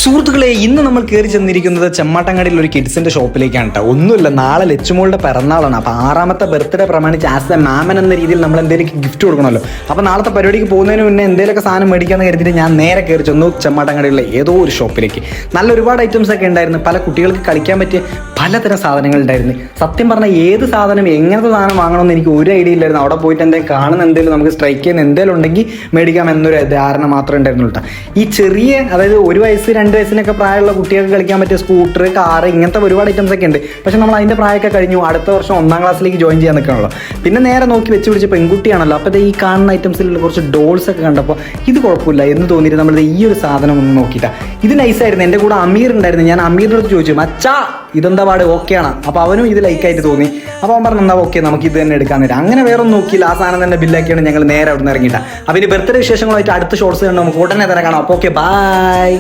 സുഹൃത്തുക്കളെ, ഇന്ന് നമ്മൾ കയറി ചെന്നിരിക്കുന്നത് ചെമ്മാട്ടങ്ങാടിയിൽ ഒരു കിഡ്സിന്റെ ഷോപ്പിലേക്കാണ് കേട്ടോ. ഒന്നുമില്ല, നാളെ ലച്ചുമോളുടെ പിറന്നാളാണ്. അപ്പോൾ 6ാമത്തെ ബർത്ത്ഡേ പ്രമാണിച്ച് ആസ് എ മാമൻ എന്ന രീതിയിൽ നമ്മൾ എന്തെങ്കിലും ഗിഫ്റ്റ് കൊടുക്കണമല്ലോ. അപ്പോൾ നാളത്തെ പരിപാടിക്ക് പോകുന്നതിന് മുന്നേ എന്തെങ്കിലുമൊക്കെ സാധനം മേടിക്കാമെന്ന് കരുതിയിട്ട് ഞാൻ നേരെ കയറി ചെന്നു ചെമ്മാട്ടങ്ങാടിയുള്ള ഏതോ ഒരു ഷോപ്പിലേക്ക്. നല്ല ഒരുപാട് ഐറ്റംസ് ഒക്കെ ഉണ്ടായിരുന്നു. പല കുട്ടികൾക്ക് കളിക്കാൻ പറ്റിയ പലതരം സാധനങ്ങൾ ഉണ്ടായിരുന്നു. സത്യം പറഞ്ഞാൽ ഏത് സാധനം എങ്ങനത്തെ സാധനം വാങ്ങണമെന്ന് എനിക്ക് ഒരു ഐഡിയ ഇല്ലായിരുന്നു. അവിടെ പോയിട്ട് എന്തെങ്കിലും കാണുന്ന എന്തെങ്കിലും നമുക്ക് സ്ട്രൈക്ക് ചെയ്യുന്ന എന്തെങ്കിലും ഉണ്ടെങ്കിൽ മേടിക്കാം എന്നൊരു ധാരണ മാത്രമേ ഉണ്ടായിരുന്നുള്ളൂ കേട്ടോ. ഈ ചെറിയ, അതായത് 1 വയസ്സ് 2 വയസ്സിനൊക്കെ പ്രായമുള്ള കുട്ടികൾക്ക് കളിക്കാൻ പറ്റിയ സ്കൂട്ടർ, കാറ്, ഇങ്ങനത്തെ ഒരുപാട് ഐറ്റംസ് ഒക്കെ ഉണ്ട്. പക്ഷെ നമ്മൾ അതിൻ്റെ പ്രായമൊക്കെ കഴിഞ്ഞു. അടുത്ത വർഷം 1ാം ക്ലാസ്സിലേക്ക് ജോയിൻ ചെയ്യാൻ നിൽക്കണല്ലോ. പിന്നെ നേരെ നോക്കി വെച്ച് പിടിച്ച പെൺകുട്ടിയാണല്ലോ. അപ്പോൾ ഈ കാണുന്ന ഐറ്റംസിലുള്ള കുറച്ച് ഡോൾസ് ഒക്കെ കണ്ടപ്പോൾ ഇത് കുഴപ്പമില്ല എന്ന് തോന്നിയിട്ട് നമ്മൾ ഈ ഒരു സാധനം ഒന്ന് നോക്കിയിട്ടാണ്. ഇത് നൈസായിരുന്നു. എൻ്റെ കൂടെ അമീർ ഉണ്ടായിരുന്നു. ഞാൻ അമീറിൻ്റെ അടുത്ത് ചോദിച്ചു, മച്ചാ ഇതെന്താ പാട്, ഓക്കെയാണ്? അപ്പോൾ അവനും ഇത് ലൈക്കായിട്ട് തോന്നി. അപ്പോൾ അവൻ പറഞ്ഞു, എന്താ ഓക്കെ, നമുക്ക് ഇത് തന്നെ എടുക്കാൻ തരാം. അങ്ങനെ വേറെ ഒന്നും നോക്കിയില്ല, ആ സാധനം തന്നെ ബില്ലാക്കിയാണ് ഞങ്ങൾ നേരെ അവിടെ നിന്ന് ഇറങ്ങിയിട്ടാണ്. അപ്പോൾ ഇനി ബർത്ത്ഡേ വിശേഷങ്ങളായിട്ട് അടുത്ത ഷോർട്സ് കണ്ട് നമുക്ക് ഉടനെ തന്നെ കാണാം. അപ്പോൾ ഓക്കെ, ബൈ.